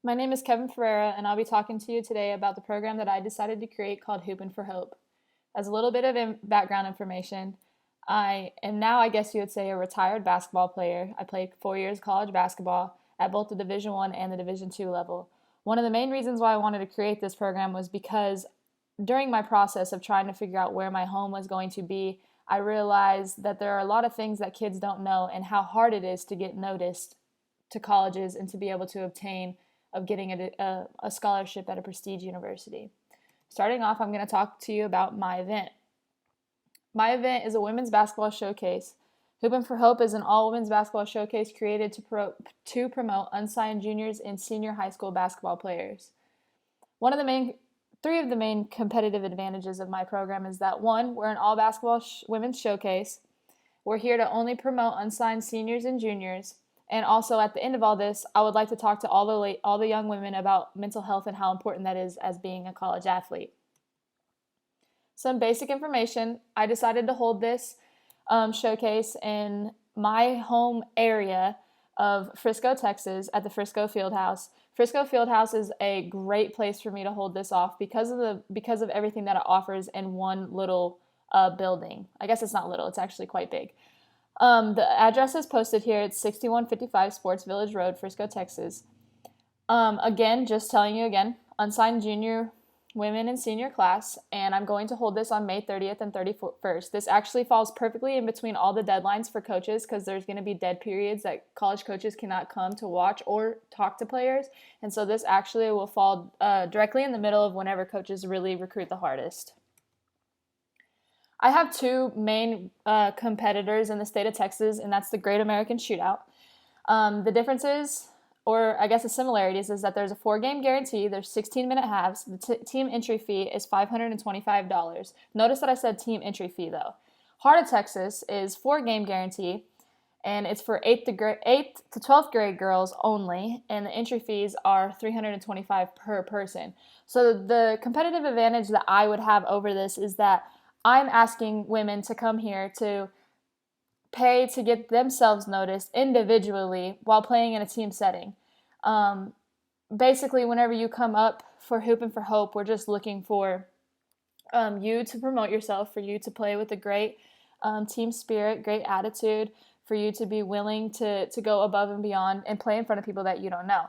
My name is Kevin Ferreira, and I'll be talking to you today about the program that I decided to create called Hoopin' for Hope. As a little bit of background information, I am now, I guess you would say, a retired basketball player. I played 4 years college basketball at both the Division I and the Division II level. One of the main reasons why I wanted to create this program was because during my process of trying to figure out where my home was going to be, I realized that there are a lot of things that kids don't know and how hard it is to get noticed to colleges and to be able to obtain of getting a scholarship at a prestige university. Starting off, I'm going to talk to you about my event. My event is a women's basketball showcase. Hoopin' for Hope is an all-women's basketball showcase created to promote unsigned juniors and senior high school basketball players. One of the main Three of the main competitive advantages of my program is that one, we're an all basketball women's showcase. We're here to only promote unsigned seniors and juniors. And also at the end of all this, I would like to talk to all the young women about mental health and how important that is as being a college athlete. Some basic information. I decided to hold this showcase in my home area of Frisco, Texas, at the Frisco Fieldhouse. Frisco Fieldhouse is a great place for me to hold this off because of everything that it offers in one little building. I guess it's not little; it's actually quite big. The address is posted here. It's 6155 Sports Village Road, Frisco, Texas. Again, just telling you again, unsigned junior women and senior class, and I'm going to hold this on May 30th and 31st. This actually falls perfectly in between all the deadlines for coaches because there's going to be dead periods that college coaches cannot come to watch or talk to players, and so this actually will fall directly in the middle of whenever coaches really recruit the hardest. I have two main competitors in the state of Texas, and that's the Great American Shootout. The differences, or I guess the similarities, is that there's a 4-game guarantee. There's 16-minute halves. The team entry fee is $525. Notice that I said team entry fee, though. Heart of Texas is 4-game guarantee, and it's for 8th to 12th grade girls only, and the entry fees are $325 per person. So the competitive advantage that I would have over this is that I'm asking women to come here to pay to get themselves noticed individually while playing in a team setting. Um, Basically, whenever you come up for Hoopin' for Hope, we're just looking for you to promote yourself, for you to play with a great team spirit, great attitude, for you to be willing to go above and beyond and play in front of people that you don't know.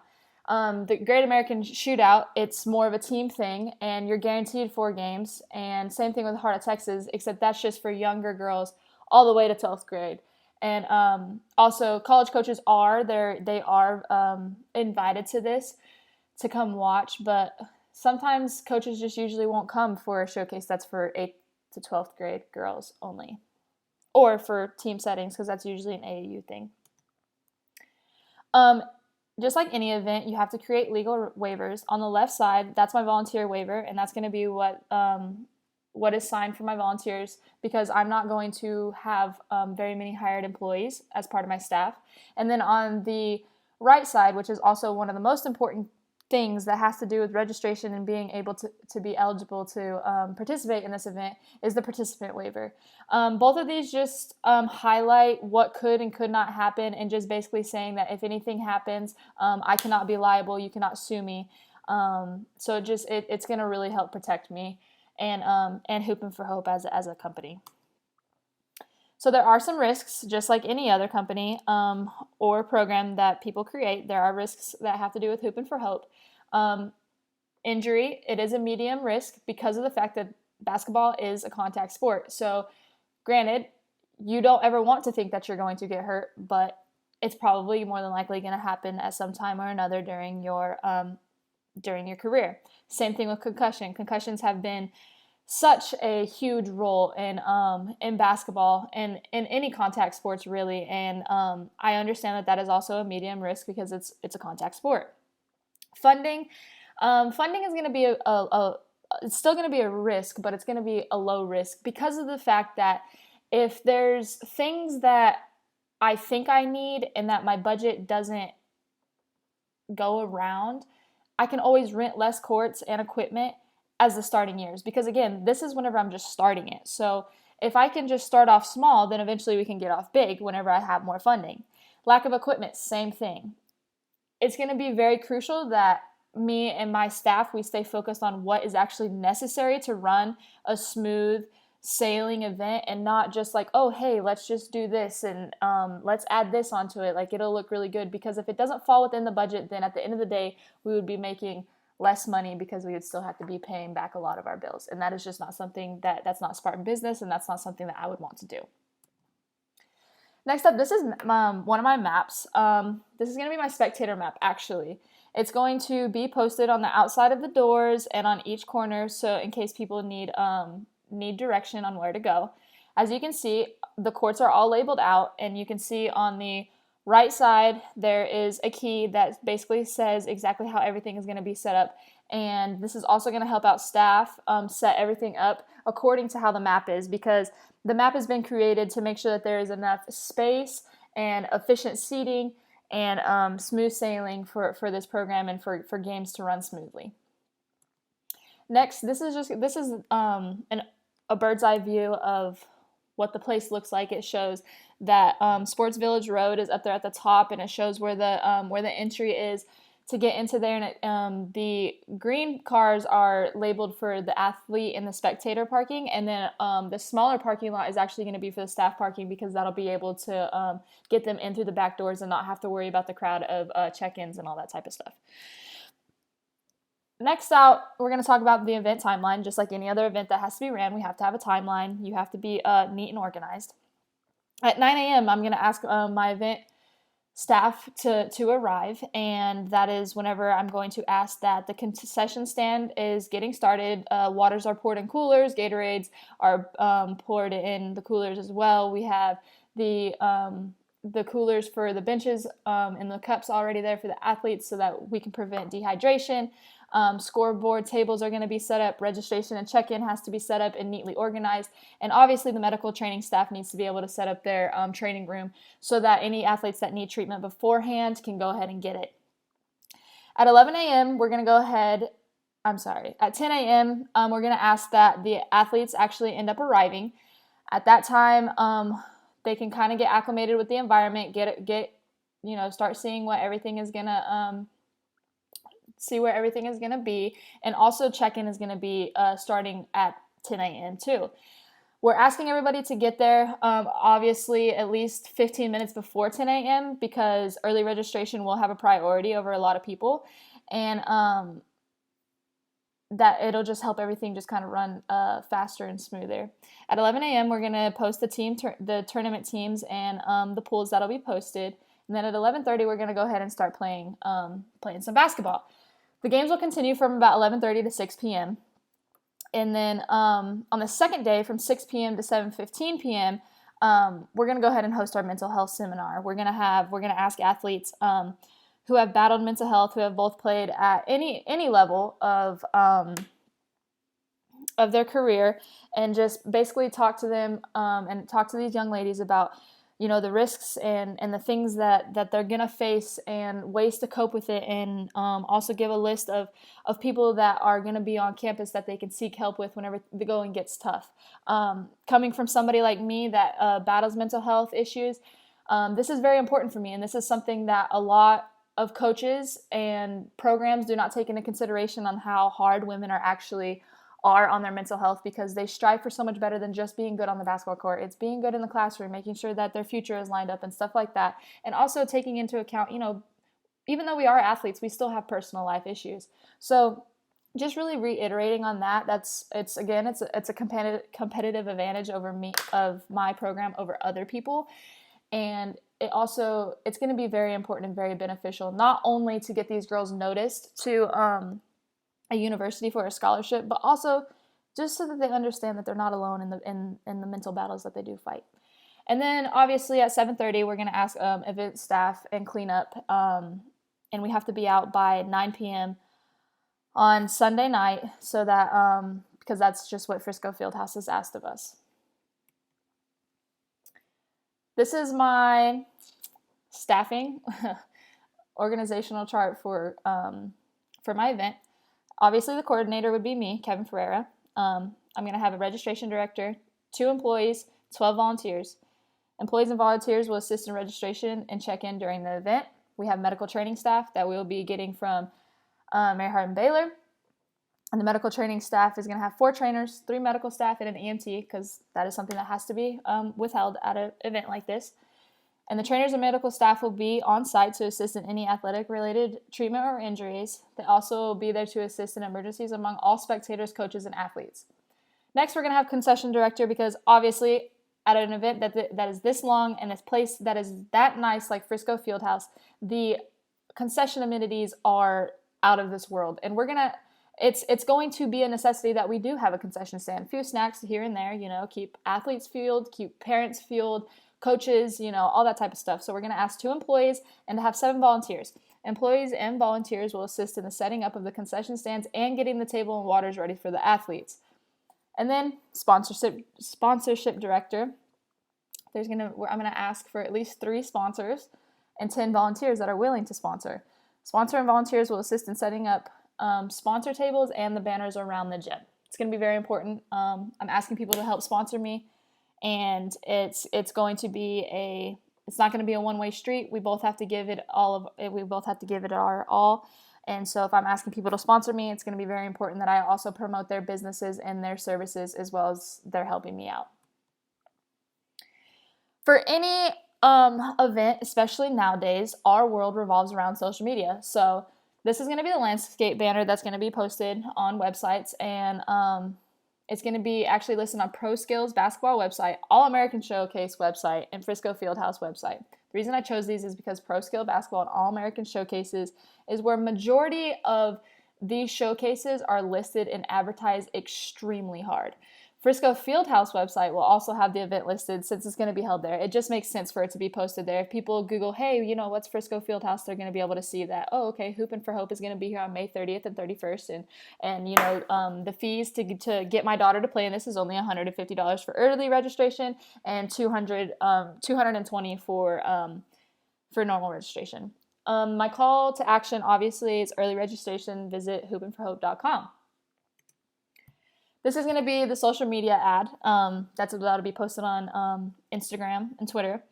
The Great American Shootout, it's more of a team thing, and you're guaranteed 4 games. And same thing with Heart of Texas, except that's just for younger girls all the way to 12th grade. And also, college coaches they are invited to this to come watch, but sometimes coaches just usually won't come for a showcase that's for 8th to 12th grade girls only, or for team settings because that's usually an AAU thing. Um, just like any event, you have to create legal waivers. On the left side, that's my volunteer waiver, and that's going to be what is signed for my volunteers because I'm not going to have very many hired employees as part of my staff. And then on the right side, which is also one of the most important things that has to do with registration and being able to be eligible to participate in this event, is the participant waiver. Both of these just highlight what could and could not happen, and just basically saying that if anything happens, I cannot be liable, you cannot sue me. So it's going to really help protect me and Hoopin' for Hope as a company. So there are some risks, just like any other company or program that people create. There are risks that have to do with Hoopin' for Hope. Injury, it is a medium risk because of the fact that basketball is a contact sport. So granted, you don't ever want to think that you're going to get hurt, but it's probably more than likely going to happen at some time or another during your career. Same thing with concussion. Concussions have been such a huge role in basketball and in any contact sports really, and I understand that is also a medium risk because it's a contact sport. Funding is going to be it's still going to be a risk, but it's going to be a low risk because of the fact that if there's things that I think I need and that my budget doesn't go around, I can always rent less courts and equipment as the starting years, because again, this is whenever I'm just starting it. So if I can just start off small, then eventually we can get off big whenever I have more funding. Lack of equipment, same thing. it's going to be very crucial that me and my staff, we stay focused on what is actually necessary to run a smooth sailing event, and not just like, oh, hey, let's just do this and let's add this onto it. Like, it'll look really good, because if it doesn't fall within the budget, then at the end of the day, we would be making less money, because we would still have to be paying back a lot of our bills. And that is just not something that's not Spartan business, and that's not something that I would want to do. Next up, this is one of my maps. This is going to be my spectator map, actually. It's going to be posted on the outside of the doors and on each corner, so in case people need direction on where to go. As you can see, the courts are all labeled out, and you can see on the right side there is a key that basically says exactly how everything is going to be set up. And this is also going to help out staff set everything up according to how the map is, because the map has been created to make sure that there is enough space and efficient seating and smooth sailing for this program and for games to run smoothly. Next, this is a bird's eye view of what the place looks like. It shows that Sports Village Road is up there at the top, and it shows where the entry is to get into there. And the green cars are labeled for the athlete and the spectator parking, and then the smaller parking lot is actually going to be for the staff parking, because that'll be able to get them in through the back doors and not have to worry about the crowd of check-ins and all that type of stuff. Next out, we're going to talk about the event timeline. Just like any other event that has to be ran, we have to have a timeline. You have to be neat and organized. At 9 a.m., I'm going to ask my event staff to arrive, and that is whenever I'm going to ask that the concession stand is getting started. Waters are poured in coolers, Gatorades are poured in the coolers as well. We have the coolers for the benches and the cups already there for the athletes, so that we can prevent dehydration. Scoreboard tables are going to be set up. Registration and check-in has to be set up and neatly organized. And obviously the medical training staff needs to be able to set up their training room, so that any athletes that need treatment beforehand can go ahead and get it. At 11 a.m., we're going to go ahead, at 10 a.m., we're going to ask that the athletes actually end up arriving. At that time, they can kind of get acclimated with the environment, start seeing what everything is going to see where everything is going to be, and also check-in is going to be starting at 10 a.m. too. We're asking everybody to get there obviously at least 15 minutes before 10 a.m. because early registration will have a priority over a lot of people, and that it'll just help everything just kind of run faster and smoother. At 11 a.m. we're going to post the tournament teams and the pools that'll be posted, and then at 11:30 we're going to go ahead and start playing some basketball. The games will continue from about 11:30 to 6 p.m. And then on the second day from 6 p.m. to 7:15 p.m., we're going to go ahead and host our mental health seminar. We're going to ask athletes who have battled mental health, who have both played at any level of their career, and just basically talk to them and talk to these young ladies about the risks and the things that they're going to face and ways to cope with it, and also give a list of people that are going to be on campus that they can seek help with whenever the going gets tough. Coming from somebody like me that battles mental health issues, this is very important for me, and this is something that a lot of coaches and programs do not take into consideration on how hard women are on their mental health, because they strive for so much better than just being good on the basketball court. It's being good in the classroom, making sure that their future is lined up and stuff like that. And also taking into account, even though we are athletes, we still have personal life issues. So just really reiterating on that, it's a competitive advantage of my program over other people. And it's going to be very important and very beneficial, not only to get these girls noticed to a university for a scholarship, but also just so that they understand that they're not alone in the mental battles that they do fight. And then obviously at 7:30 we're going to ask event staff and cleanup, and we have to be out by 9 p.m. on Sunday night, so that because that's just what Frisco Fieldhouse has asked of us. This is my staffing organizational chart for my event. Obviously, the coordinator would be me, Kevin Ferreira. I'm going to have a registration director, 2 employees, 12 volunteers. Employees and volunteers will assist in registration and check-in during the event. We have medical training staff that we'll be getting from Mary Hardin Baylor. And the medical training staff is going to have 4 trainers, 3 medical staff, and an EMT, because that is something that has to be withheld at an event like this. And the trainers and medical staff will be on site to assist in any athletic-related treatment or injuries. They also will be there to assist in emergencies among all spectators, coaches, and athletes. Next, we're going to have concession director, because obviously at an event that is this long and this place that is that nice, like Frisco Fieldhouse, the concession amenities are out of this world. And it's going to be a necessity that we do have a concession stand. A few snacks here and there, keep athletes fueled, keep parents fueled, coaches, all that type of stuff. So we're going to ask 2 employees and to have 7 volunteers. Employees and volunteers will assist in the setting up of the concession stands and getting the table and waters ready for the athletes. And then sponsorship director. I'm going to ask for at least 3 sponsors and 10 volunteers that are willing to sponsor. Sponsor and volunteers will assist in setting up sponsor tables and the banners around the gym. It's going to be very important. I'm asking people to help sponsor me. And it's going to be it's not going to be a one-way street. We both have to give it our all. And so if I'm asking people to sponsor me, it's going to be very important that I also promote their businesses and their services as well as they're helping me out. For any event, especially nowadays, our world revolves around social media. So this is going to be the landscape banner that's going to be posted on websites, and it's going to be actually listed on Pro Skills basketball website, All-American Showcase website, and Frisco Fieldhouse website. The reason I chose these is because Pro Skill basketball and All-American Showcases is where majority of these showcases are listed and advertised extremely hard. Frisco Fieldhouse website will also have the event listed since it's going to be held there. It just makes sense for it to be posted there. If people Google, hey, what's Frisco Fieldhouse, they're going to be able to see that, oh, okay, Hoopin' for Hope is going to be here on May 30th and 31st. And the fees to get my daughter to play in this is only $150 for early registration and $220 for normal registration. My call to action, obviously, is early registration. Visit hoopinforhope.com. This is going to be the social media ad that's about to be posted on Instagram and Twitter.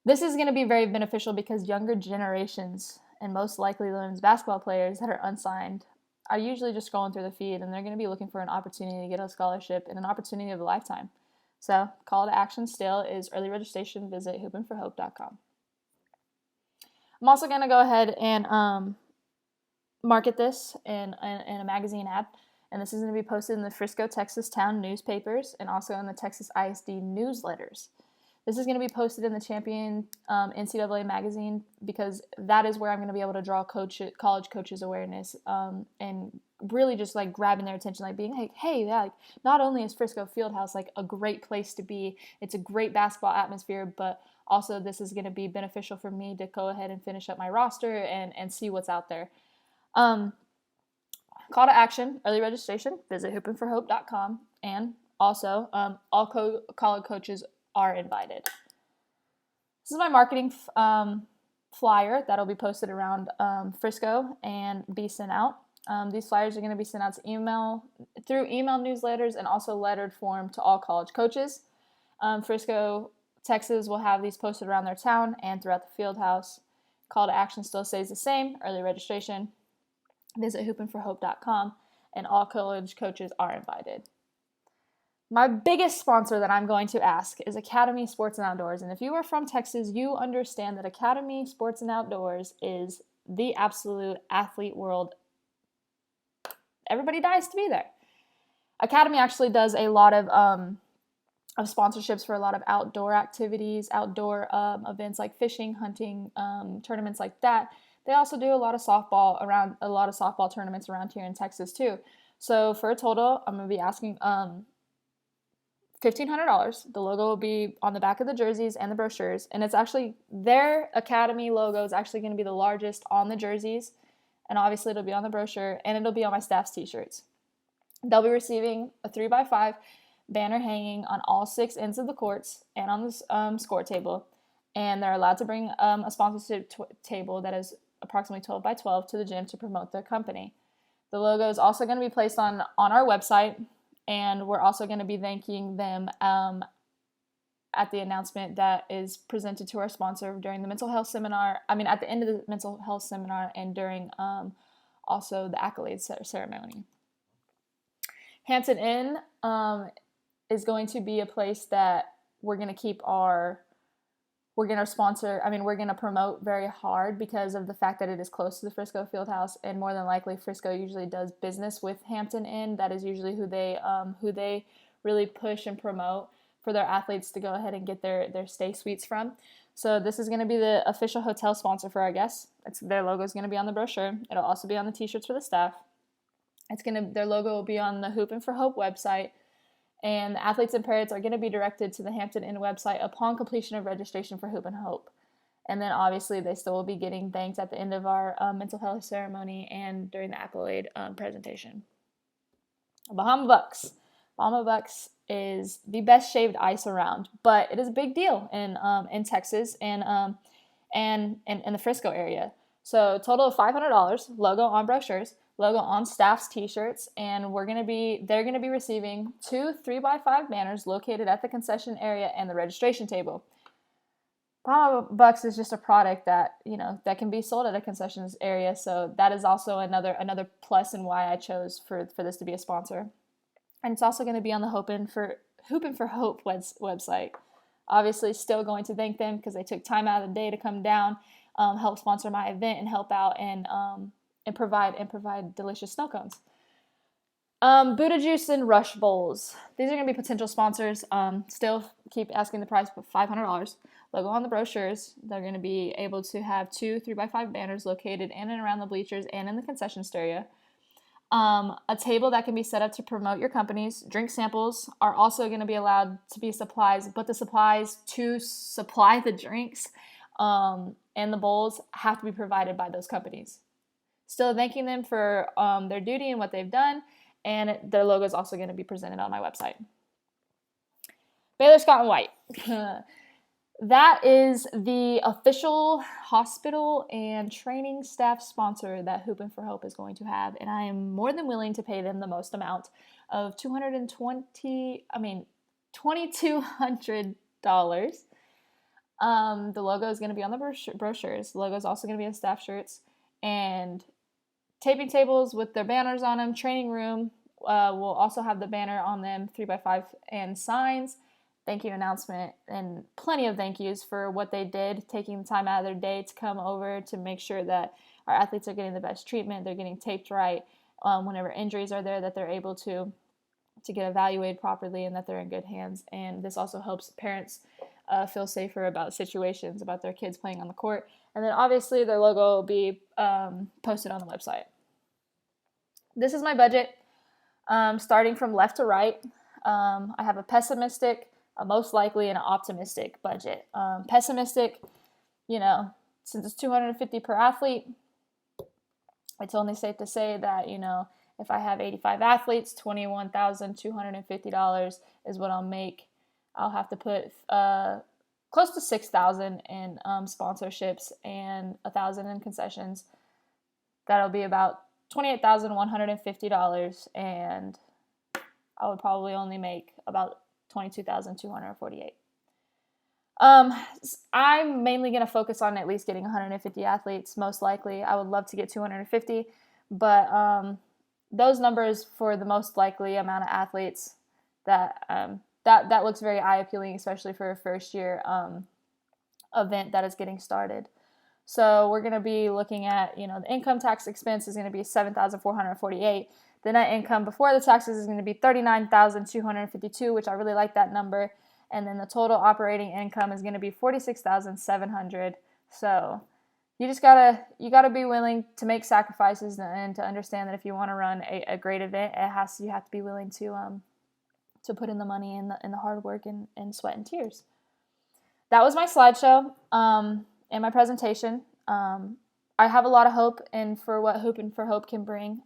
This is going to be very beneficial because younger generations, and most likely those basketball players that are unsigned, are usually just scrolling through the feed, and they're going to be looking for an opportunity to get a scholarship and an opportunity of a lifetime. So call to action still is early registration. Visit hoopinforhope.com. I'm also going to go ahead and market this in a magazine ad. And this is going to be posted in the Frisco, Texas Town newspapers and also in the Texas ISD newsletters. This is going to be posted in the Champion NCAA magazine because that is where I'm going to be able to draw college coaches' awareness and really just like grabbing their attention, like being like, hey, yeah, like not only is Frisco Fieldhouse like a great place to be, it's a great basketball atmosphere, but also this is going to be beneficial for me to go ahead and finish up my roster and see what's out there. Call to action, early registration, visit hoopinforhope.com, and also all college coaches are invited. This is my marketing flyer that'll be posted around Frisco and be sent out. These flyers are going to be sent out to through email newsletters and also lettered form to all college coaches. Frisco, Texas will have these posted around their town and throughout the field house. Call to action still stays the same, early registration. Visit hoopinforhope.com, and all college coaches are invited. My biggest sponsor that I'm going to ask is Academy Sports and Outdoors. And if you are from Texas, you understand that Academy Sports and Outdoors is the absolute athlete world. Everybody dies to be there. Academy actually does a lot of sponsorships for a lot of outdoor activities, outdoor events like fishing, hunting, tournaments like that. They also do a lot of softball tournaments around here in Texas too. So for a total, I'm going to be asking $1,500. The logo will be on the back of the jerseys and the brochures, and it's actually their Academy logo is actually going to be the largest on the jerseys, and obviously it'll be on the brochure, and it'll be on my staff's t-shirts. They'll be receiving a 3x5 banner hanging on all 6 ends of the courts and on the score table, and they're allowed to bring a sponsorship table that is approximately 12 by 12 to the gym to promote their company. The logo is also going to be placed on our website, and we're also going to be thanking them at the announcement that is presented to our sponsor during the mental health seminar. I mean, at the end of the mental health seminar and during also the accolades ceremony. Hampton Inn is going to be a place that we're going to sponsor. I mean, we're going to promote very hard because of the fact that it is close to the Frisco Fieldhouse, and more than likely Frisco usually does business with Hampton Inn. That is usually who they really push and promote for their athletes to go ahead and get their stay suites from. So this is going to be the official hotel sponsor for our guests. Their logo is going to be on the brochure. It'll also be on the t-shirts for the staff. Their logo will be on the Hoopin' for Hope website, and the athletes and parents are going to be directed to the Hampton Inn website upon completion of registration for Hoop and Hope. And then obviously they still will be getting thanked at the end of our mental health ceremony and during the accolade presentation. Bahama Bucks. Bahama Bucks is the best shaved ice around, but it is a big deal in Texas and in the Frisco area. So total of $500, logo on brochures, logo on staff's t-shirts, and they're gonna be receiving 2 3x5 banners located at the concession area and the registration table. Bahama Bucks is just a product that that can be sold at a concessions area, so that is also another plus in why I chose for this to be a sponsor. And it's also going to be on the Hoopin' for Hope website. Obviously, still going to thank them because they took time out of the day to come down, help sponsor my event, and help out and provide delicious snow cones. Buddha Juice and Rush Bowls. These are going to be potential sponsors. Still keep asking the price, but $500. Logo on the brochures. They're going to be able to have 2 3x5 banners located in and around the bleachers and in the concession area. A table that can be set up to promote your companies. Drink samples are also going to be allowed to be supplies, but the supplies to supply the drinks and the bowls have to be provided by those companies. Still thanking them for their duty and what they've done, and their logo is also going to be presented on my website. Baylor Scott and White. That is the official hospital and training staff sponsor that Hoopin' for Hope is going to have, and I am more than willing to pay them the most amount of $2,200. The logo is going to be on the brochures. The logo is also going to be on staff shirts, and taping tables with their banners on them. Training room will also have the banner on them, 3x5, and signs. Thank you announcement, and plenty of thank yous for what they did, taking the time out of their day to come over to make sure that our athletes are getting the best treatment, they're getting taped right, whenever injuries are there, that they're able to get evaluated properly and that they're in good hands. And this also helps parents feel safer about situations, about their kids playing on the court. And then obviously their logo will be posted on the website. This is my budget, starting from left to right. I have a pessimistic, a most likely, and an optimistic budget. Pessimistic, since it's $250 per athlete, it's only safe to say that, if I have 85 athletes, $21,250 is what I'll make. I'll have to put close to $6,000 in sponsorships and $1,000 in concessions. That'll be about $28,150, and I would probably only make about $22,248. I'm mainly going to focus on at least getting 150 athletes, most likely. I would love to get 250, but those numbers for the most likely amount of athletes, that looks very eye-appealing, especially for a first-year event that is getting started. So we're going to be looking at, the income tax expense is going to be $7,448. The net income before the taxes is going to be $39,252, which I really like that number. And then the total operating income is going to be $46,700. So you gotta be willing to make sacrifices and to understand that if you want to run a great event, you have to be willing to put in the money and the hard work and sweat and tears. That was my slideshow and my presentation. I have a lot of hope for what Hoopin' for Hope can bring.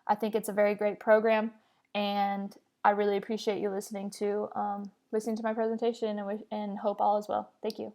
I think it's a very great program, and I really appreciate you listening to my presentation, and hope all is well. Thank you.